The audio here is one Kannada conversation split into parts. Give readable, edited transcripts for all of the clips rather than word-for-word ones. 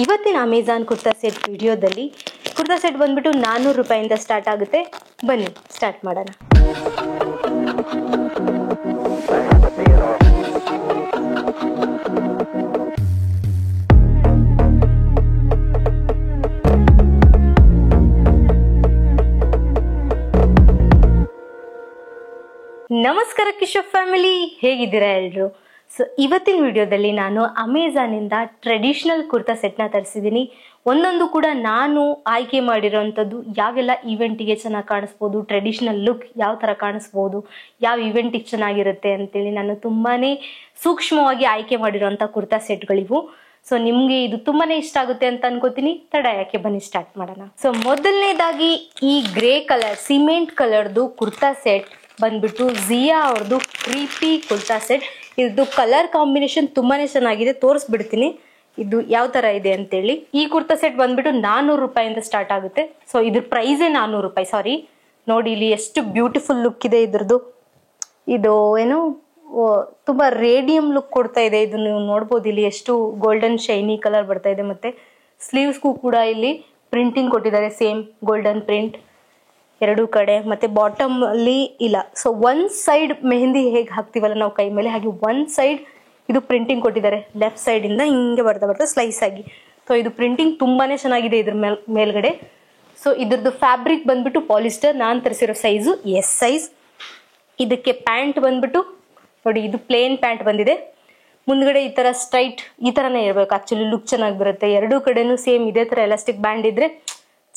ಇವತ್ತಿನ ಅಮೆಜಾನ್ ಕುರ್ತಾ ಸೆಟ್ ವಿಡಿಯೋದಲ್ಲಿ ಕುರ್ತಾ ಸೆಟ್ ಬಂದ್ಬಿಟ್ಟು 400 ರೂಪಾಯಿಂದ ಸ್ಟಾರ್ಟ್ ಆಗುತ್ತೆ. ಬನ್ನಿ ಸ್ಟಾರ್ಟ್ ಮಾಡೋಣ. ನಮಸ್ಕಾರ ಕಿಶೋರ್ ಫ್ಯಾಮಿಲಿ, ಹೇಗಿದ್ದೀರಾ ಎಲ್ರು? ಸೊ ಇವತ್ತಿನ ವಿಡಿಯೋದಲ್ಲಿ ನಾನು ಅಮೆಜಾನ್ ಇಂದ ಟ್ರೆಡಿಷನಲ್ ಕುರ್ತಾ ಸೆಟ್ನ ತರಿಸಿದ್ದೀನಿ. ಒಂದೊಂದು ಕೂಡ ನಾನು ಆಯ್ಕೆ ಮಾಡಿರೋಂಥದ್ದು ಯಾವೆಲ್ಲ ಇವೆಂಟಿಗೆ ಚೆನ್ನಾಗಿ ಕಾಣಿಸ್ಬೋದು, ಟ್ರೆಡಿಷನಲ್ ಲುಕ್ ಯಾವ ಥರ ಕಾಣಿಸ್ಬೋದು, ಯಾವ ಇವೆಂಟಿಗೆ ಚೆನ್ನಾಗಿರುತ್ತೆ ಅಂತೇಳಿ ನಾನು ತುಂಬಾನೇ ಸೂಕ್ಷ್ಮವಾಗಿ ಆಯ್ಕೆ ಮಾಡಿರೋಂಥ ಕುರ್ತಾ ಸೆಟ್ಗಳಿವು. ಸೊ ನಿಮ್ಗೆ ಇದು ತುಂಬಾನೇ ಇಷ್ಟ ಆಗುತ್ತೆ ಅಂತ ಅನ್ಕೋತೀನಿ. ತಡ ಯಾಕೆ, ಬನ್ನಿ ಸ್ಟಾರ್ಟ್ ಮಾಡೋಣ. ಸೊ ಮೊದಲನೇದಾಗಿ ಈ ಗ್ರೇ ಕಲರ್ ಸಿಮೆಂಟ್ ಕಲರ್ದು ಕುರ್ತಾ ಸೆಟ್ ಬಂದ್ಬಿಟ್ಟು ಜಿಯಾ ಅವ್ರದ್ದು ಕ್ರೀಪಿ ಕುರ್ತಾ ಸೆಟ್. ಇದು ಕಲರ್ ಕಾಂಬಿನೇಷನ್ ತುಂಬಾನೇ ಚೆನ್ನಾಗಿದೆ, ತೋರಿಸ್ಬಿಡ್ತೀನಿ ಇದು ಯಾವ ತರ ಇದೆ ಅಂತೇಳಿ. ಈ ಕುರ್ತಾ ಸೆಟ್ ಬಂದ್ಬಿಟ್ಟು 400 ರೂಪಾಯಿಂದ ಸ್ಟಾರ್ಟ್ ಆಗುತ್ತೆ. ಸೊ ಇದ್ರ ಪ್ರೈಸೇ 400 ರೂಪಾಯಿ. ಸಾರಿ, ನೋಡಿ ಇಲ್ಲಿ ಎಷ್ಟು ಬ್ಯೂಟಿಫುಲ್ ಲುಕ್ ಇದೆ ಇದ್ರದ್ದು. ಇದು ಏನು ತುಂಬಾ ರೇಡಿಯಂ ಲುಕ್ ಕೊಡ್ತಾ ಇದೆ. ಇದು ನೀವು ನೋಡ್ಬೋದು, ಇಲ್ಲಿ ಎಷ್ಟು ಗೋಲ್ಡನ್ ಶೈನಿ ಕಲರ್ ಬರ್ತಾ ಇದೆ. ಮತ್ತೆ ಸ್ಲೀವ್ಸ್ಗೂ ಕೂಡ ಇಲ್ಲಿ ಪ್ರಿಂಟಿಂಗ್ ಕೊಟ್ಟಿದ್ದಾರೆ, ಸೇಮ್ ಗೋಲ್ಡನ್ ಪ್ರಿಂಟ್ ಎರಡು ಕಡೆ. ಮತ್ತೆ ಬಾಟಮ್ ಅಲ್ಲಿ ಇಲ್ಲ. ಸೊ ಒನ್ ಸೈಡ್ ಮೆಹಂದಿ ಹೇಗೆ ಹಾಕ್ತಿವಲ್ಲ ನಾವು ಕೈ ಮೇಲೆ, ಹಾಗೆ ಒನ್ ಸೈಡ್ ಇದು ಪ್ರಿಂಟಿಂಗ್ ಕೊಟ್ಟಿದ್ದಾರೆ. ಲೆಫ್ಟ್ ಸೈಡ್ ಇಂದ ಹಿಂಗೆ ಬರ್ತಾ ಸ್ಲೈಸ್ ಆಗಿ. ಸೊ ಇದು ಪ್ರಿಂಟಿಂಗ್ ತುಂಬಾನೇ ಚೆನ್ನಾಗಿದೆ ಇದ್ರ ಮೇಲ್ಗಡೆ. ಸೊ ಇದ್ರದ್ದು ಫ್ಯಾಬ್ರಿಕ್ ಬಂದ್ಬಿಟ್ಟು ಪಾಲಿಸ್ಟರ್. ನಾನು ತರಿಸಿರೋ ಸೈಜು ಎಸ್ ಸೈಜ್. ಇದಕ್ಕೆ ಪ್ಯಾಂಟ್ ಬಂದ್ಬಿಟ್ಟು ನೋಡಿ, ಇದು ಪ್ಲೇನ್ ಪ್ಯಾಂಟ್ ಬಂದಿದೆ. ಮುಂದ್ಗಡೆ ಈ ತರ ಸ್ಟ್ರೈಟ್ ಈ ತರನೇ ಇರ್ಬೇಕು, ಆಕ್ಚುಲಿ ಲುಕ್ ಚೆನ್ನಾಗಿ ಬರುತ್ತೆ. ಎರಡೂ ಕಡೆನೂ ಸೇಮ್ ಇದೇ ತರ ಎಲಾಸ್ಟಿಕ್ ಬ್ಯಾಂಡ್ ಇದ್ರೆ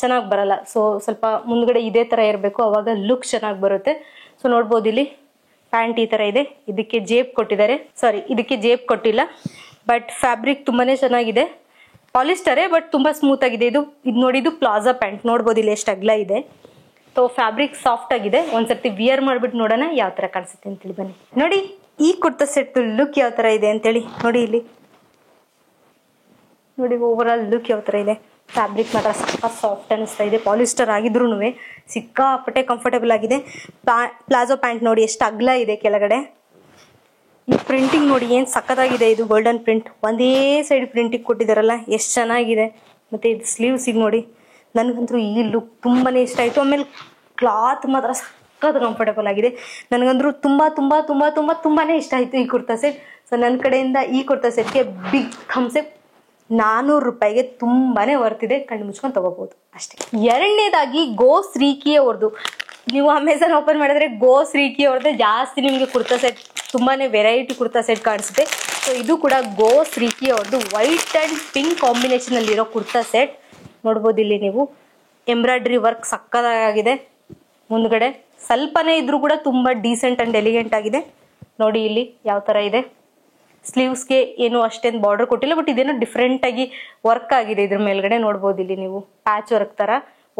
ಚೆನ್ನಾಗಿ ಬರಲ್ಲ. ಸೊ ಸ್ವಲ್ಪ ಮುಂದ್ಗಡೆ ಇದೇ ತರ ಇರಬೇಕು, ಅವಾಗ ಲುಕ್ ಚೆನ್ನಾಗಿ ಬರುತ್ತೆ. ಸೊ ನೋಡ್ಬೋದು ಇಲ್ಲಿ ಪ್ಯಾಂಟ್ ಈ ತರ ಇದೆ. ಇದಕ್ಕೆ ಜೇಬ್ ಕೊಟ್ಟಿದ್ದಾರೆ. ಸಾರಿ, ಇದಕ್ಕೆ ಜೇಬ್ ಕೊಟ್ಟಿಲ್ಲ, ಬಟ್ ಫ್ಯಾಬ್ರಿಕ್ ತುಂಬಾನೇ ಚೆನ್ನಾಗಿದೆ. ಪಾಲಿಸ್ಟರೇ, ಬಟ್ ತುಂಬಾ ಸ್ಮೂತ್ ಆಗಿದೆ. ಇದು ನೋಡಿ, ಇದು ಪ್ಲಾಜಾ ಪ್ಯಾಂಟ್. ನೋಡ್ಬೋದು ಇಲ್ಲಿ ಎಷ್ಟು ಅಗಲ ಇದೆ. ಸೊ ಫ್ಯಾಬ್ರಿಕ್ ಸಾಫ್ಟ್ ಆಗಿದೆ. ಒಂದ್ಸರ್ತಿ ವಿಯರ್ ಮಾಡ್ಬಿಟ್ಟು ನೋಡೋಣ ಯಾವ ತರ ಕಾಣಿಸುತ್ತೆ ಅಂತೇಳಿ. ಬನ್ನಿ ನೋಡಿ ಈ ಕುರ್ತಾ ಸೆಟ್ ಲುಕ್ ಯಾವ ತರ ಇದೆ ಅಂತೇಳಿ. ನೋಡಿ ಇಲ್ಲಿ ನೋಡಿ ಓವರ್ ಆಲ್ ಲುಕ್ ಯಾವ ತರ ಇದೆ. ಫ್ಯಾಬ್ರಿಕ್ ಮಾತ್ರ ಸಾಫ್ಟ್ ಅನಿಸ್ತಾ ಇದೆ. ಪಾಲಿಸ್ಟರ್ ಆಗಿದ್ರು ಸಿಕ್ಕಾಪಟ್ಟೆ ಕಂಫರ್ಟಬಲ್ ಆಗಿದೆ. ಪ್ಲಾಜೋ ಪ್ಯಾಂಟ್ ನೋಡಿ ಎಷ್ಟು ಅಗ್ಲ ಇದೆ ಕೆಳಗಡೆ. ಈ ಪ್ರಿಂಟಿಂಗ್ ನೋಡಿ ಏನ್ ಸಖತ್ತಾಗಿದೆ. ಇದು ಗೋಲ್ಡನ್ ಪ್ರಿಂಟ್, ಒಂದೇ ಸೈಡ್ ಪ್ರಿಂಟಿಂಗ್ ಕೊಟ್ಟಿದಾರಲ್ಲ, ಎಷ್ಟು ಚೆನ್ನಾಗಿದೆ. ಮತ್ತೆ ಇದು ಸ್ಲೀವ್ಸಿಗೆ ನೋಡಿ, ನನಗಂತೂ ಈ ಲುಕ್ ತುಂಬಾನೇ ಇಷ್ಟ ಆಯ್ತು. ಆಮೇಲೆ ಕ್ಲಾತ್ ಮಾತ್ರ ಸಖತ್ ಕಂಫರ್ಟಬಲ್ ಆಗಿದೆ. ನನಗಂದ್ರೂ ತುಂಬಾ ತುಂಬಾ ತುಂಬಾ ತುಂಬಾ ತುಂಬಾನೇ ಇಷ್ಟ ಆಯ್ತು ಈ ಕುರ್ತಾ ಸೆಟ್. ಸೊ ನನ್ನ ಕಡೆಯಿಂದ ಈ ಕುರ್ತಾ ಸೆಟ್ಗೆ ಬಿಗ್ ಥಮ್ಸ್ ಅಪ್. 400 ರೂಪಾಯಿಗೆ ತುಂಬಾನೇ ವರ್ತಿದೆ. ಕಣ್ಣು ಮುಚ್ಕೊಂಡು ತಗೋಬಹುದು ಅಷ್ಟೇ. ಎರಡನೇದಾಗಿ ಗೋ ಶ್ರೀಕಿ ಅವ್ರದ್ದು. ನೀವು ಅಮೆಜಾನ್ ಓಪನ್ ಮಾಡಿದ್ರೆ ಗೋ ಶ್ರೀಕಿ ಅವ್ರದ್ದು ಜಾಸ್ತಿ ನಿಮಗೆ ಕುರ್ತಾ ಸೆಟ್, ತುಂಬಾನೇ ವೆರೈಟಿ ಕುರ್ತಾ ಸೆಟ್ ಕಾಣಿಸುತ್ತೆ. ಸೊ ಇದು ಕೂಡ ಗೋ ಶ್ರೀಕಿ ಅವ್ರದ್ದು ವೈಟ್ ಅಂಡ್ ಪಿಂಕ್ ಕಾಂಬಿನೇಷನ್ ಅಲ್ಲಿರೋ ಕುರ್ತಾ ಸೆಟ್. ನೋಡ್ಬೋದು ಇಲ್ಲಿ ನೀವು ಎಂಬ್ರಾಯ್ಡ್ರಿ ವರ್ಕ್ ಸಕ್ಕತ್ತಾಗಿದೆ. ಮುಂದ್ಗಡೆ ಸ್ವಲ್ಪನೇ ಇದ್ರೂ ಕೂಡ ತುಂಬಾ ಡೀಸೆಂಟ್ ಅಂಡ್ ಎಲಿಗೆಂಟ್ ಆಗಿದೆ. ನೋಡಿ ಇಲ್ಲಿ ಯಾವ ತರ ಇದೆ. ಸ್ಲೀವ್ಸ್ಗೆ ಏನು ಅಷ್ಟೇನು ಬಾರ್ಡರ್ ಕೊಟ್ಟಿಲ್ಲ, ಬಟ್ ಇದೇನೋ ಡಿಫ್ರೆಂಟ್ ಆಗಿ ವರ್ಕ್ ಆಗಿದೆ ಇದ್ರ ಮೇಲ್ಗಡೆ. ನೋಡ್ಬೋದು ಇಲ್ಲಿ ನೀವು ಪ್ಯಾಚ್ ವರ್ಕ್ ತರ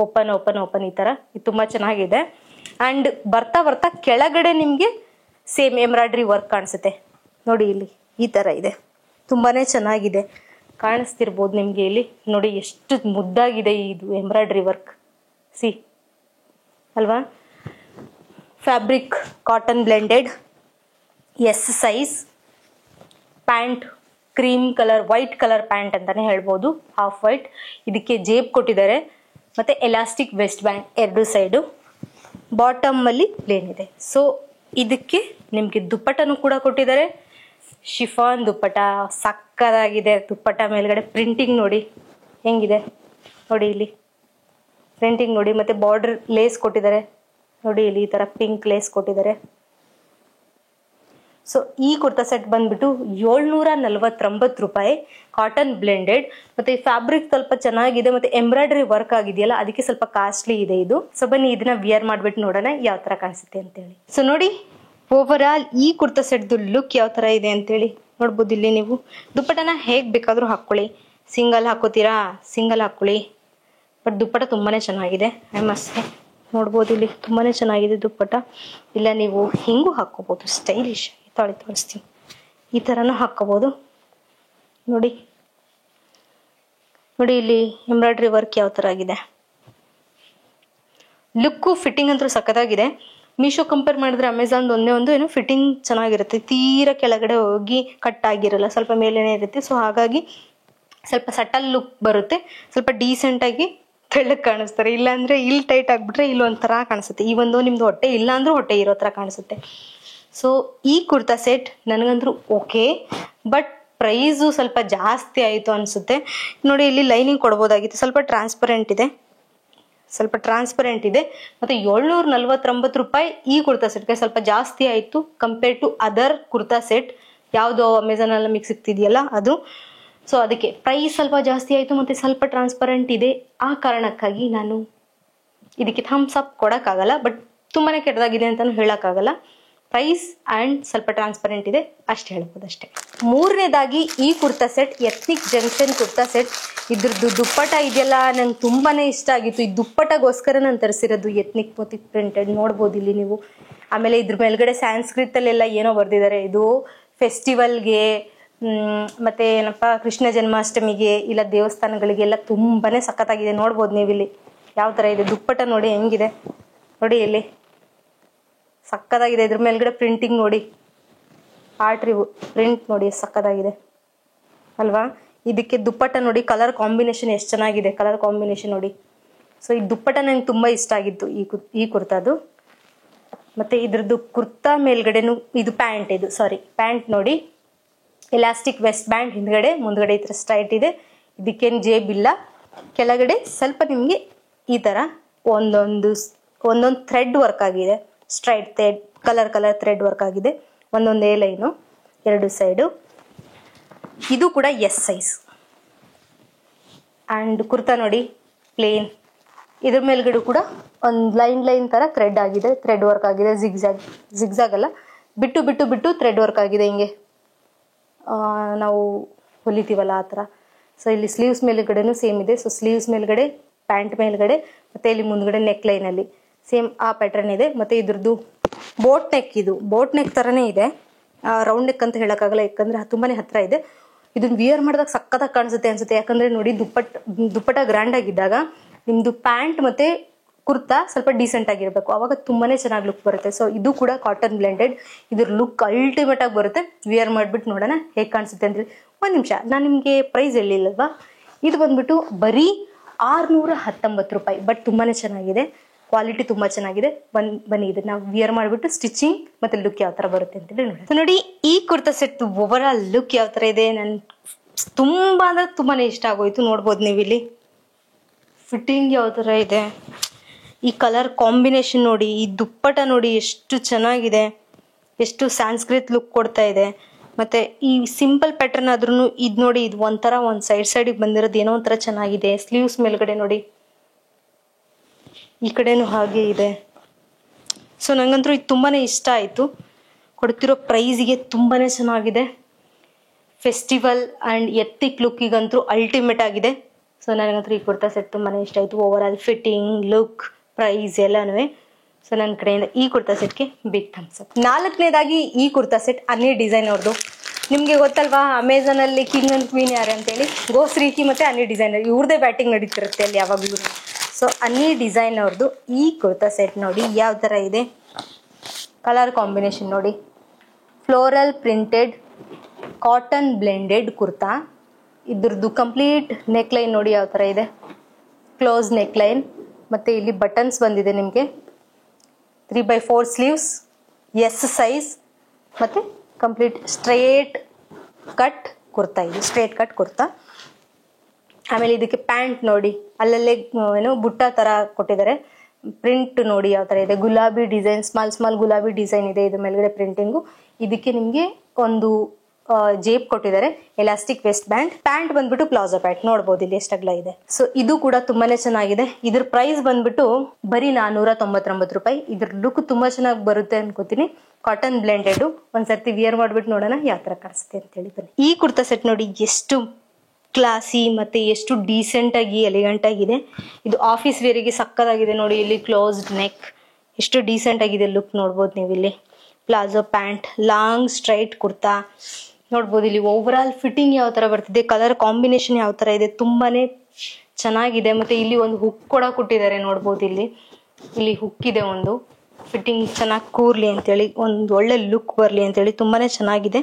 ಓಪನ್ ಓಪನ್ ಓಪನ್ ಈ ತರ. ಇದು ತುಂಬಾ ಚೆನ್ನಾಗಿದೆ. ಅಂಡ್ ಬರ್ತಾ ಬರ್ತಾ ಕೆಳಗಡೆ ನಿಮ್ಗೆ ಸೇಮ್ ಎಂಬ್ರಾಯ್ಡ್ರಿ ವರ್ಕ್ ಕಾಣಿಸುತ್ತೆ. ನೋಡಿ ಇಲ್ಲಿ ಈ ತರ ಇದೆ, ತುಂಬಾನೇ ಚೆನ್ನಾಗಿದೆ. ಕಾಣಿಸ್ತಿರ್ಬೋದು ನಿಮ್ಗೆ ಇಲ್ಲಿ. ನೋಡಿ ಎಷ್ಟು ಮುದ್ದಾಗಿದೆ ಇದು ಎಂಬ್ರಾಯ್ಡ್ರಿ ವರ್ಕ್, ಸಿ ಅಲ್ವಾ. Fabric cotton blended, S size. Pant cream colour, white colour pant ಅಂತಾನೆ ಹೇಳ್ಬೋದು, ಹಾಫ್ ವೈಟ್. ಇದಕ್ಕೆ ಜೇಬ್ ಕೊಟ್ಟಿದ್ದಾರೆ. ಮತ್ತೆ ಎಲಾಸ್ಟಿಕ್ ವೆಸ್ಟ್ ಬ್ಯಾಂಡ್ ಎರಡು ಸೈಡು. ಬಾಟಮ್ ಅಲ್ಲಿ ಪ್ಲೇನ್ ಇದೆ. ಸೊ ಇದಕ್ಕೆ ನಿಮ್ಗೆ ದುಪ್ಪಟ್ಟನು ಕೂಡ ಕೊಟ್ಟಿದ್ದಾರೆ. ಶಿಫಾನ್ ದುಪ್ಪಟ ಸಕ್ಕದಾಗಿದೆ. ದುಪ್ಪಟ ಮೇಲ್ಗಡೆ ಪ್ರಿಂಟಿಂಗ್ ನೋಡಿ ಹೆಂಗಿದೆ. ನೋಡಿ ಇಲ್ಲಿ ಪ್ರಿಂಟಿಂಗ್ ನೋಡಿ. ಮತ್ತೆ ಬಾರ್ಡರ್ ಲೇಸ್ ಕೊಟ್ಟಿದ್ದಾರೆ. ನೋಡಿ ಇಲ್ಲಿ ಈ ತರ ಪಿಂಕ್ ಲೇಸ್ ಕೊಟ್ಟಿದ್ದಾರೆ. ಸೊ ಈ ಕುರ್ತಾ ಸೆಟ್ ಬಂದ್ಬಿಟ್ಟು 749 ರೂಪಾಯಿ. Cotton blended. ಮತ್ತೆ ಈ ಫ್ಯಾಬ್ರಿಕ್ ಸ್ವಲ್ಪ ಚೆನ್ನಾಗಿದೆ. ಮತ್ತೆ ಎಂಬ್ರಾಯ್ಡ್ರಿ ವರ್ಕ್ ಆಗಿದೆಯಲ್ಲ, ಅದಕ್ಕೆ ಸ್ವಲ್ಪ ಕಾಸ್ಟ್ಲಿ ಇದೆ ಇದು. ಸೊ ಬನ್ನಿ ಇದನ್ನ ವಿಯರ್ ಮಾಡ್ಬಿಟ್ಟು ನೋಡೋಣ ಯಾವ ತರ ಕಾಣಿಸುತ್ತೆ ಅಂತೇಳಿ. ಸೊ ನೋಡಿ ಓವರ್ ಆಲ್ ಈ ಕುರ್ತಾ ಸೆಟ್ದು ಲುಕ್ ಯಾವ ತರ ಇದೆ ಅಂತೇಳಿ. ನೋಡ್ಬೋದು ಇಲ್ಲಿ ನೀವು ದುಪ್ಪಟನ ಹೇಗ್ ಬೇಕಾದ್ರೂ ಹಾಕೊಳ್ಳಿ. ಸಿಂಗಲ್ ಹಾಕೋತೀರಾ, ಸಿಂಗಲ್ ಹಾಕೊಳ್ಳಿ. ಬಟ್ ದುಪ್ಪಟ ತುಂಬಾನೇ ಚೆನ್ನಾಗಿದೆ. I must say. ನೋಡ್ಬೋದು ಇಲ್ಲಿ ತುಂಬಾನೇ ಚೆನ್ನಾಗಿದೆ ದುಪ್ಪಟ. ಇಲ್ಲ ನೀವು ಹಿಂಗೂ ಹಾಕೋಬಹುದು, ಸ್ಟೈಲಿಶ್. ತೋರಿಸ್ತೀನಿ, ಈ ತರನು ಹಾಕೋಬಹುದು. ನೋಡಿ ನೋಡಿ ಇಲ್ಲಿ ಎಂಬ್ರಾಯ್ಡ್ರಿ ವರ್ಕ್ ಯಾವ ತರ ಆಗಿದೆ. ಲುಕ್ಕು ಫಿಟ್ಟಿಂಗ್ ಅಂತೂ ಸಖತ್ತಾಗಿದೆ. ಮೀಶೋ ಕಂಪೇರ್ ಮಾಡಿದ್ರೆ ಅಮೆಜಾನ್ ಒಂದೇ ಒಂದು ಏನು ಫಿಟ್ಟಿಂಗ್ ಚೆನ್ನಾಗಿರುತ್ತೆ. ತೀರಾ ಕೆಳಗಡೆ ಹೋಗಿ ಕಟ್ ಆಗಿರಲ್ಲ, ಸ್ವಲ್ಪ ಮೇಲೇನೆ ಇರುತ್ತೆ. ಸೊ ಹಾಗಾಗಿ ಸ್ವಲ್ಪ ಸಟಲ್ ಲುಕ್ ಬರುತ್ತೆ, ಸ್ವಲ್ಪ ಡೀಸೆಂಟಾಗಿ ತೆಳ್ಳಗೆ ಕಾಣಿಸ್ತಾರೆ. ಇಲ್ಲಾಂದರೆ ಇಲ್ಲಿ ಟೈಟ್ ಆಗಿಬಿಟ್ರೆ ಇಲ್ಲೊಂಥರ ಕಾಣಿಸುತ್ತೆ. ಈ ಒಂದು ನಿಮ್ದು ಹೊಟ್ಟೆ ಇಲ್ಲ ಅಂದ್ರೂ ಹೊಟ್ಟೆ ಇರೋ ಥರ ಕಾಣಿಸುತ್ತೆ. ಸೊ ಈ ಕುರ್ತಾ ಸೆಟ್ ನನಗಂದ್ರೂ ಓಕೆ, ಬಟ್ ಪ್ರೈಸು ಸ್ವಲ್ಪ ಜಾಸ್ತಿ ಆಯಿತು ಅನಿಸುತ್ತೆ. ನೋಡಿ ಇಲ್ಲಿ ಲೈನಿಂಗ್ ಕೊಡ್ಬೋದಾಗಿತ್ತು. ಸ್ವಲ್ಪ ಟ್ರಾನ್ಸ್ಪರೆಂಟ್ ಇದೆ ಮತ್ತು 749 ರೂಪಾಯಿ ಈ ಕುರ್ತಾ ಸೆಟ್ಗೆ ಸ್ವಲ್ಪ ಜಾಸ್ತಿ ಆಯಿತು compare to other kurta set. ಯಾವುದು ಅಮೆಝಾನಲ್ಲಿ ಮಿಕ್ಸ್ ಸಿಗ್ತಿದೆಯಲ್ಲ ಅದು. ಸೊ ಅದಕ್ಕೆ ಪ್ರೈಸ್ ಸ್ವಲ್ಪ ಜಾಸ್ತಿ ಆಯಿತು ಮತ್ತು ಸ್ವಲ್ಪ ಟ್ರಾನ್ಸ್ಪರೆಂಟ್ ಇದೆ. ಆ ಕಾರಣಕ್ಕಾಗಿ ನಾನು ಇದಕ್ಕೆ ಥಮ್ಸ್ ಅಪ್ ಕೊಡೋಕ್ಕಾಗಲ್ಲ, ಬಟ್ ತುಂಬಾ ಕೆಟ್ಟದಾಗಿದೆ ಅಂತಲೂ ಹೇಳೋಕ್ಕಾಗಲ್ಲ. ಪ್ರೈಸ್ ಆ್ಯಂಡ್ ಸ್ವಲ್ಪ ಟ್ರಾನ್ಸ್ಪರೆಂಟ್ ಇದೆ ಅಷ್ಟು ಹೇಳ್ಬೋದು ಅಷ್ಟೇ. ಮೂರನೇದಾಗಿ ಈ kurta set ethnic junction kurta set. ಇದ್ರದ್ದು ದುಪ್ಪಟ ಇದೆಯಲ್ಲ ನಂಗೆ ತುಂಬಾ ಇಷ್ಟ ಆಗಿತ್ತು. ಈ ದುಪ್ಪಟಗೋಸ್ಕರ ನಾನು ತರಿಸಿರೋದು ಎತ್ನಿಕ್ ಮೋತಿಕ್ ಪ್ರಿಂಟೆಡ್, ನೋಡ್ಬೋದು ಇಲ್ಲಿ ನೀವು. ಆಮೇಲೆ ಇದ್ರ ಮೇಲ್ಗಡೆ ಸ್ಯಾನ್ಸ್ಕ್ರಿತಲ್ಲೆಲ್ಲ ಏನೋ ಬರೆದಿದ್ದಾರೆ. ಇದು ಫೆಸ್ಟಿವಲ್ಗೆ ಮತ್ತು ಏನಪ್ಪ ಕೃಷ್ಣ ಜನ್ಮಾಷ್ಟಮಿಗೆ ಇಲ್ಲ ದೇವಸ್ಥಾನಗಳಿಗೆಲ್ಲ ತುಂಬಾ ಸಖತ್ತಾಗಿದೆ. ನೋಡ್ಬೋದು ನೀವು ಇಲ್ಲಿ ಯಾವ ಥರ ಇದೆ ದುಪ್ಪಟ. ನೋಡಿ ಹೆಂಗಿದೆ ನೋಡಿ, ಇಲ್ಲಿ ಸಕ್ಕತ್ತಾಗಿದೆ. ಇದ್ರ ಮೇಲ್ಗಡೆ ಪ್ರಿಂಟಿಂಗ್ ನೋಡಿ, ಆರ್ಟ್ರಿವು ಪ್ರಿಂಟ್ ನೋಡಿ ಸಕ್ಕತ್ತಾಗಿದೆ ಅಲ್ವಾ. ಇದಕ್ಕೆ ದುಪ್ಪಟ ನೋಡಿ, ಕಲರ್ ಕಾಂಬಿನೇಷನ್ ಎಷ್ಟು ಚೆನ್ನಾಗಿದೆ, ಕಲರ್ ಕಾಂಬಿನೇಷನ್ ನೋಡಿ. ಸೊ ಈ ದುಪ್ಪಟ ನಂಗೆ ತುಂಬ ಇಷ್ಟ ಆಗಿತ್ತು ಈ ಕುರ್ತಾದು. ಮತ್ತು ಇದ್ರದ್ದು ಕುರ್ತಾ ಮೇಲ್ಗಡೆನು ಇದು ಪ್ಯಾಂಟ್ ನೋಡಿ, ಎಲಾಸ್ಟಿಕ್ ವೆಸ್ಟ್ ಬ್ಯಾಂಡ್ ಹಿಂದ್ಗಡೆ, ಮುಂದ್ಗಡೆ ಈ ಥರ ಸ್ಟ್ರೈಟ್ ಇದೆ. ಇದಕ್ಕೇನು ಜೇಬಿಲ್ಲ. ಕೆಳಗಡೆ ಸ್ವಲ್ಪ ನಿಮಗೆ ಈ ಥರ ಒಂದೊಂದು ಥ್ರೆಡ್ ವರ್ಕ್ ಆಗಿದೆ, ಸ್ಟ್ರೈಟ್ ಕಲರ್ ಥ್ರೆಡ್ ವರ್ಕ್ ಆಗಿದೆ. ಒಂದೊಂದು ಎ ಲೈನು ಎರಡು ಸೈಡು. ಇದು ಕೂಡ ಎಸ್ ಸೈಜ್. ಆ್ಯಂಡ್ ಕುರ್ತಾ ನೋಡಿ ಪ್ಲೇನ್. ಇದ್ರ ಮೇಲ್ಗಡೆ ಕೂಡ ಒಂದು ಲೈನ್ ಥರ ಥ್ರೆಡ್ ವರ್ಕ್ ಆಗಿದೆ. ಜಿಗ್ಜಾಗ್ ಅಲ್ಲ, ಬಿಟ್ಟು ಥ್ರೆಡ್ ವರ್ಕ್ ಆಗಿದೆ. ಹಿಂಗೆ ನಾವು ಹೊಲಿತೀವಲ್ಲ ಆ ಥರ. ಸೊ ಇಲ್ಲಿ ಸ್ಲೀವ್ಸ್ ಮೇಲ್ಗಡೆನೂ ಸೇಮ್ ಇದೆ. ಸೊ ಸ್ಲೀವ್ಸ್ ಮೇಲ್ಗಡೆ, ಪ್ಯಾಂಟ್ ಮೇಲ್ಗಡೆ, ಮತ್ತು ಇಲ್ಲಿ ಮುಂದ್ಗಡೆ ನೆಕ್ ಲೈನಲ್ಲಿ ಸೇಮ್ ಆ ಪ್ಯಾಟರ್ನ್ ಇದೆ. ಮತ್ತು ಇದ್ರದ್ದು ಬೋಟ್ ನೆಕ್ ಥರನೇ ಇದೆ. ರೌಂಡ್ ನೆಕ್ ಅಂತ ಹೇಳೋಕ್ಕಾಗಲ್ಲ, ಯಾಕಂದರೆ ತುಂಬಾ ಹತ್ತಿರ ಇದೆ. ಇದನ್ನ ವಿಯರ್ ಮಾಡಿದಾಗ ಸಕ್ಕತ್ತಾಗಿ ಕಾಣಿಸುತ್ತೆ ಅನ್ಸುತ್ತೆ. ಯಾಕಂದರೆ ನೋಡಿ ದುಪ್ಪಟ ಗ್ರ್ಯಾಂಡ್ ಆಗಿದ್ದಾಗ ನಿಮ್ಮದು ಪ್ಯಾಂಟ್ ಮತ್ತು ಕುರ್ತಾ ಸ್ವಲ್ಪ ಡೀಸೆಂಟ್ ಆಗಿರಬೇಕು, ಆವಾಗ ತುಂಬಾ ಚೆನ್ನಾಗಿ ಲುಕ್ ಬರುತ್ತೆ. ಸೊ ಇದು ಕೂಡ ಕಾಟನ್ ಬ್ಲೆಂಡೆಡ್. ಇದ್ರ ಲುಕ್ ಅಲ್ಟಿಮೇಟ್ ಆಗಿ ಬರುತ್ತೆ. ವಿಯರ್ ಮಾಡಿಬಿಟ್ಟು ನೋಡೋಣ ಹೇಗೆ ಕಾಣಿಸುತ್ತೆ ಅಂತೇಳಿ. ಒಂದು ನಿಮಿಷ, ನಾನು ನಿಮಗೆ ಪ್ರೈಸ್ ಹೇಳಿಲ್ಲಲ್ವಾ. ಇದು ಬಂದ್ಬಿಟ್ಟು ಬರೀ 619 ರೂಪಾಯಿ. ಬಟ್ ತುಂಬಾ ಚೆನ್ನಾಗಿದೆ, ಕ್ವಾಲಿಟಿ ತುಂಬ ಚೆನ್ನಾಗಿದೆ. ಬನ್ನಿ ಇದನ್ನ ನಾವು ವಿಯರ್ ಮಾಡಿಬಿಟ್ಟು ಸ್ಟಿಚಿಂಗ್ ಮತ್ತು ಲುಕ್ ಯಾವ ಥರ ಬರುತ್ತೆ ಅಂತೇಳಿ ನೋಡಿ. ಸೊ ನೋಡಿ ಈ kurta set over all look ಯಾವ ಥರ ಇದೆ, ನನ್ ತುಂಬ ಅಂದರೆ ತುಂಬಾ ಇಷ್ಟ ಆಗೋಯ್ತು. ನೋಡ್ಬೋದು ನೀವು ಇಲ್ಲಿ ಫಿಟ್ಟಿಂಗ್ ಯಾವ ಥರ ಇದೆ, ಈ ಕಲರ್ ಕಾಂಬಿನೇಷನ್ ನೋಡಿ, ಈ ದುಪ್ಪಟ ನೋಡಿ ಎಷ್ಟು ಚೆನ್ನಾಗಿದೆ, ಎಷ್ಟು ಸ್ಯಾನ್ಸ್ಕ್ರಿತ್ ಲುಕ್ ಕೊಡ್ತಾ ಇದೆ. ಮತ್ತು ಈ ಸಿಂಪಲ್ ಪ್ಯಾಟರ್ನ್ ಆದ್ರೂ ಇದು ನೋಡಿ, ಇದು ಒಂಥರ ಒಂದು ಸೈಡಿಗೆ ಬಂದಿರೋದು ಏನೋ ಒಂಥರ ಚೆನ್ನಾಗಿದೆ. ಸ್ಲೀವ್ಸ್ ಮೇಲ್ಗಡೆ ನೋಡಿ, ಈ ಕಡೆನೂ ಹಾಗೆ ಇದೆ. ಸೊ ನಂಗಂತೂ ಇದು ತುಂಬಾ ಇಷ್ಟ ಆಯಿತು. ಕೊಡ್ತಿರೋ ಪ್ರೈಸಿಗೆ ತುಂಬಾ ಚೆನ್ನಾಗಿದೆ. ಫೆಸ್ಟಿವಲ್ ಆ್ಯಂಡ್ ಎತ್ತಿಕ್ ಲುಕ್ಕಿಗಂತೂ ಅಲ್ಟಿಮೇಟ್ ಆಗಿದೆ. ಸೊ ನನಗಂತೂ ಈ ಕುರ್ತಾ ಸೆಟ್ ತುಂಬಾ ಇಷ್ಟ ಆಯಿತು. Over all fitting, look, price ಎಲ್ಲನೂ. ಸೊ ನನ್ನ ಕಡೆಯಿಂದ ಈ ಕುರ್ತಾ ಸೆಟ್ಗೆ ಬಿಗ್ ಥಮ್ಸ್ ಅಪ್. ನಾಲ್ಕನೇದಾಗಿ ಈ ಕುರ್ತಾ ಸೆಟ್ ಅನ್ನಿ ಡಿಸೈನ್ ಅವ್ರದ್ದು. ನಿಮಗೆ ಗೊತ್ತಲ್ವಾ ಅಮೆಝಾನಲ್ಲಿ ಕಿಂಗ್ ಆ್ಯಂಡ್ ಕ್ವೀನ್ ಯಾರು ಅಂತೇಳಿ, ಗೋಶ್ರೀಕಿ ಮತ್ತು ಅನ್ನಿ ಡಿಸೈನರ್ ಇವ್ರದ್ದೇ ಬ್ಯಾಟಿಂಗ್ ನಡೀತಿರುತ್ತೆ ಅಲ್ಲಿ ಯಾವಾಗಲೂ. ಸೊ ಅನ್ನಿ ಡಿಸೈನ್ ಅವ್ರದ್ದು ಈ ಕುರ್ತಾ ಸೆಟ್ ನೋಡಿ ಯಾವ ಥರ ಇದೆ. ಕಲರ್ ಕಾಂಬಿನೇಷನ್ ನೋಡಿ, floral printed cotton blended kurta. ಇದ್ರದ್ದು ಕಂಪ್ಲೀಟ್ ನೆಕ್ ಲೈನ್ ನೋಡಿ ಯಾವ ಥರ ಇದೆ, ಕ್ಲೋಸ್ ನೆಕ್ ಲೈನ್. ಮತ್ತು ಇಲ್ಲಿ ಬಟನ್ಸ್ ಬಂದಿದೆ ನಿಮಗೆ. 3/4 ಸ್ಲೀವ್ಸ್, ಎಸ್ ಸೈಜ್, ಮತ್ತು ಕಂಪ್ಲೀಟ್ ಸ್ಟ್ರೇಟ್ ಕಟ್ ಕುರ್ತಾ. ಇದು ಸ್ಟ್ರೇಟ್ ಕಟ್ ಕುರ್ತಾ. ಆಮೇಲೆ ಇದಕ್ಕೆ ಪ್ಯಾಂಟ್ ನೋಡಿ, ಅಲ್ಲಲ್ಲೇ ಏನೋ ಬುಟ್ಟ ಥರ ಕೊಟ್ಟಿದ್ದಾರೆ. ಪ್ರಿಂಟ್ ನೋಡಿ ಯಾವ ಥರ ಇದೆ, ಗುಲಾಬಿ ಡಿಸೈನ್, ಸ್ಮಾಲ್ ಗುಲಾಬಿ ಡಿಸೈನ್ ಇದೆ ಇದ್ರ ಮೇಲ್ಗಡೆ ಪ್ರಿಂಟಿಂಗು. ಇದಕ್ಕೆ ನಿಮಗೆ ಒಂದು ಜೇಬ್ ಕೊಟ್ಟಿದ್ದಾರೆ, ಎಲಾಸ್ಟಿಕ್ ವೆಸ್ಟ್ ಬ್ಯಾಂಡ್. ಪ್ಯಾಂಟ್ ಬಂದ್ಬಿಟ್ಟು ಪ್ಲಾಜೋ ಪ್ಯಾಂಟ್, ನೋಡ್ಬೋದು ಇಲ್ಲಿ ಎಷ್ಟು ಅಗಲ ಇದೆ. ಸೊ ಇದು ಕೂಡ ತುಂಬಾನೇ ಚೆನ್ನಾಗಿದೆ. ಇದ್ರ ಪ್ರೈಸ್ ಬಂದ್ಬಿಟ್ಟು ಬರೀ 499 ರೂಪಾಯಿ. ಇದ್ರ ಲುಕ್ ತುಂಬಾ ಚೆನ್ನಾಗಿ ಬರುತ್ತೆ ಅನ್ಕೋತೀನಿ. Cotton blended. ಒಂದ್ಸರ್ತಿ ವಿಯರ್ ಮಾಡ್ಬಿಟ್ಟು ನೋಡೋಣ ಯಾವ ತರ ಕಾಣಿಸುತ್ತೆ ಅಂತ ಹೇಳಿ. ಬನ್ನಿ ಈ ಕುರ್ತಾ ಸೆಟ್ ನೋಡಿ ಎಷ್ಟು ಕ್ಲಾಸಿ ಮತ್ತೆ ಎಷ್ಟು ಡೀಸೆಂಟ್ ಆಗಿ ಎಲಿಗೆಂಟ್ ಆಗಿದೆ. ಇದು ಆಫೀಸ್ ವೇರಿಗೆ ಸಕ್ಕದಾಗಿದೆ ನೋಡಿ. ಇಲ್ಲಿ ಕ್ಲೋಸ್ಡ್ ನೆಕ್, ಎಷ್ಟು ಡೀಸೆಂಟ್ ಆಗಿದೆ ಲುಕ್ ನೋಡ್ಬೋದು ನೀವು. ಇಲ್ಲಿ palazzo pant, long straight kurta ನೋಡ್ಬೋದು. ಇಲ್ಲಿ ಓವರ್ ಆಲ್ ಫಿಟ್ಟಿಂಗ್ ಯಾವ ತರ ಬರ್ತಿದೆ, ಕಲರ್ ಕಾಂಬಿನೇಷನ್ ಯಾವ ತರ ಇದೆ, ತುಂಬಾನೇ ಚೆನ್ನಾಗಿದೆ. ಮತ್ತೆ ಇಲ್ಲಿ ಒಂದು ಹುಕ್ ಕೂಡ ಕೊಟ್ಟಿದ್ದಾರೆ ನೋಡ್ಬೋದು. ಇಲ್ಲಿ ಹುಕ್ ಇದೆ ಒಂದು. ಫಿಟ್ಟಿಂಗ್ ಚೆನ್ನಾಗಿ ಕೂರ್ಲಿ ಅಂತೇಳಿ, ಒಂದು ಒಳ್ಳೆ ಲುಕ್ ಬರಲಿ ಅಂತೇಳಿ ತುಂಬಾ ಚೆನ್ನಾಗಿದೆ.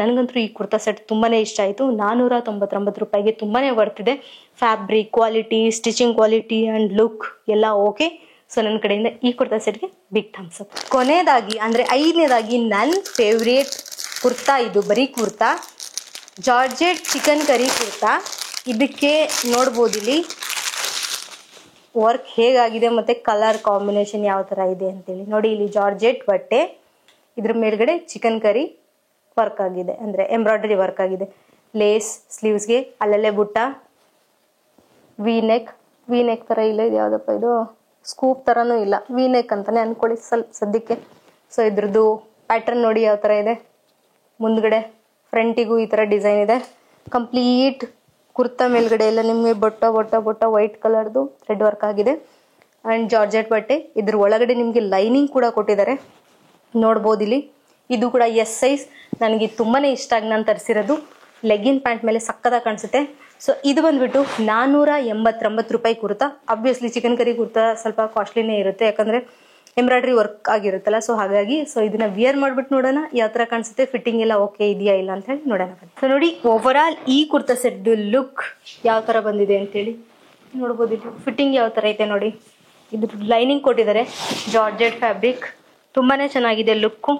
ನನಗಂತೂ ಈ ಕುರ್ತಾ ಸೆಟ್ ತುಂಬಾ ಇಷ್ಟ ಆಯಿತು. 499 ರೂಪಾಯಿಗೆ ತುಂಬಾ ಬರ್ತಿದೆ. Fabric quality, stitching quality and look ಎಲ್ಲ ಓಕೆ. ಸೊ ನನ್ನ ಕಡೆಯಿಂದ ಈ ಕುರ್ತಾ ಸೆಟ್ಗೆ ಬಿಗ್ ಥಮ್ಸ್ ಅಪ್. ಕೊನೆಯದಾಗಿ ಅಂದರೆ 5ನೇದಾಗಿ ನನ್ನ ಫೇವ್ರೇಟ್ ಕುರ್ತಾ, ಇದು ಬರೀ kurta, georgette chicken curry kurta. ಇದಕ್ಕೆ ನೋಡ್ಬೋದು ಇಲ್ಲಿ ವರ್ಕ್ ಹೇಗಾಗಿದೆ ಮತ್ತು ಕಲರ್ ಕಾಂಬಿನೇಷನ್ ಯಾವ ಥರ ಇದೆ ಅಂತೇಳಿ ನೋಡಿ. ಇಲ್ಲಿ ಜಾರ್ಜೆಟ್ ಬಟ್ಟೆ, ಇದ್ರ ಮೇಲ್ಗಡೆ ಚಿಕನ್ ಕರಿ ವರ್ಕ್ ಆಗಿದೆ, ಅಂದರೆ ಎಂಬ್ರಾಯ್ಡ್ರಿ ವರ್ಕ್ ಆಗಿದೆ. ಲೇಸ್ ಸ್ಲೀವ್ಸ್ಗೆ ಅಲ್ಲಲ್ಲೇ ಬುಟ್ಟ, ವಿ ನೆಕ್ ಥರ ಇಲ್ಲ, ಇದು ಯಾವುದಪ್ಪ ಇದು, ಸ್ಕೂಪ್ ಥರನೂ ಇಲ್ಲ, ವಿ ನೆಕ್ ಅಂತಲೇ ಅಂದ್ಕೊಳ್ಳಿ ಸ್ವಲ್ಪ ಸದ್ಯಕ್ಕೆ. ಸೊ ಇದ್ರದ್ದು ಪ್ಯಾಟರ್ನ್ ನೋಡಿ ಯಾವ ಥರ ಇದೆ. ಮುಂದ್ಗಡೆ ಫ್ರಂಟಿಗೂ ಈ ಥರ ಡಿಸೈನ್ ಇದೆ. ಕಂಪ್ಲೀಟ್ ಕುರ್ತಾ ಮೇಲ್ಗಡೆ ಎಲ್ಲ ನಿಮಗೆ ಬೊಟ್ಟ ವೈಟ್ ಕಲರ್ದು ಥ್ರೆಡ್ ವರ್ಕ್ ಆಗಿದೆ. ಆ್ಯಂಡ್ ಜಾರ್ಜೆಟ್ ಬಟ್ಟೆ, ಇದ್ರ ಒಳಗಡೆ ನಿಮಗೆ ಲೈನಿಂಗ್ ಕೂಡ ಕೊಟ್ಟಿದ್ದಾರೆ, ನೋಡ್ಬೋದು ಇಲ್ಲಿ. ಇದು ಕೂಡ ಎಸ್ ಸೈಜ್. ನನಗೆ ತುಂಬಾ ಇಷ್ಟ ಆಗಿ ನಾನು ತರಿಸಿರೋದು. ಲೆಗ್ಗಿನ್ ಪ್ಯಾಂಟ್ ಮೇಲೆ ಸಕ್ಕತ್ತಾಗಿ ಕಾಣಿಸುತ್ತೆ. ಸೊ ಇದು ಬಂದ್ಬಿಟ್ಟು 489 ರೂಪಾಯಿ kurta. Obviously chicken curry kurta ಸ್ವಲ್ಪ ಕಾಸ್ಟ್ಲಿನೇ ಇರುತ್ತೆ, ಯಾಕಂದರೆ ಎಂಬ್ರಾಯ್ಡ್ರಿ ವರ್ಕ್ ಆಗಿರುತ್ತಲ್ಲ. ಸೊ ಹಾಗಾಗಿ ಇದನ್ನ ವಿಯರ್ ಮಾಡ್ಬಿಟ್ಟು ನೋಡೋಣ ಯಾವ ಥರ ಕಾಣಿಸುತ್ತೆ, ಫಿಟ್ಟಿಂಗ್ ಎಲ್ಲ ಓಕೆ ಇದೆಯಾ ಇಲ್ಲ ಅಂತ ಹೇಳಿ ನೋಡೋಣ. ಸೊ ನೋಡಿ, ಓವರ್ ಆಲ್ ಈ ಕುರ್ತಾ ಸೆಟ್ ಲುಕ್ ಯಾವ ಥರ ಬಂದಿದೆ ಅಂತೇಳಿ ನೋಡ್ಬೋದು. ಇದು ಫಿಟ್ಟಿಂಗ್ ಯಾವ ಥರ ಐತೆ ನೋಡಿ. ಇದ್ರ ಲೈನಿಂಗ್ ಕೊಟ್ಟಿದ್ದಾರೆ, ಜಾರ್ಜೆಟ್ ಫ್ಯಾಬ್ರಿಕ್, ತುಂಬಾ ಚೆನ್ನಾಗಿದೆ ಲುಕ್ಕು.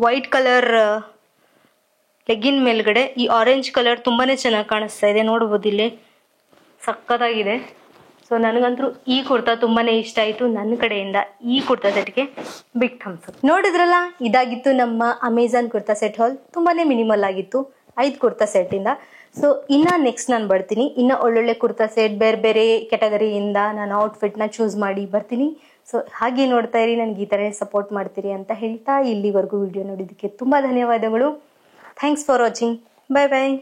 ವೈಟ್ ಕಲರ್ ಲೆಗ್ಗಿನ್ ಮೇಲ್ಗಡೆ ಈ ಆರೆಂಜ್ ಕಲರ್ ತುಂಬಾ ಚೆನ್ನಾಗಿ ಕಾಣಿಸ್ತಾ ಇದೆ, ನೋಡ್ಬೋದು ಇಲ್ಲಿ ಸಕ್ಕತ್ತಾಗಿದೆ. ಸೊ ನನಗಂತೂ ಈ ಕುರ್ತಾ ತುಂಬಾ ಇಷ್ಟ ಆಯಿತು. ನನ್ನ ಕಡೆಯಿಂದ ಈ ಕುರ್ತಾ ಸೆಟ್ಗೆ ಬಿಗ್ ಥಮ್ಸ್ ಅಪ್. ನೋಡಿದ್ರಲ್ಲ, ಇದಾಗಿತ್ತು ನಮ್ಮ ಅಮೆಝಾನ್ ಕುರ್ತಾ ಸೆಟ್ ಹಾಲ್. ತುಂಬಾ ಮಿನಿಮಲ್ ಆಗಿತ್ತು 5 ಕುರ್ತಾ ಸೆಟ್ಟಿಂದ. ಸೊ ಇನ್ನು ನೆಕ್ಸ್ಟ್ ನಾನು ಬರ್ತೀನಿ, ಇನ್ನು ಒಳ್ಳೊಳ್ಳೆ ಕುರ್ತಾ ಸೆಟ್ ಬೇರೆ ಬೇರೆ ಕ್ಯಾಟಗರಿಯಿಂದ ನಾನು ಔಟ್ಫಿಟ್ನ ಚೂಸ್ ಮಾಡಿ ಬರ್ತೀನಿ. ಸೊ ಹಾಗೆ ನೋಡ್ತಾ ಇರಿ, ನನಗೆ ಈ ಥರ ಸಪೋರ್ಟ್ ಮಾಡ್ತೀರಿ ಅಂತ ಹೇಳ್ತಾ ಇಲ್ಲಿವರೆಗೂ ವಿಡಿಯೋ ನೋಡಿದ್ದಕ್ಕೆ ತುಂಬ ಧನ್ಯವಾದಗಳು. Thanks for watching. Bye bye.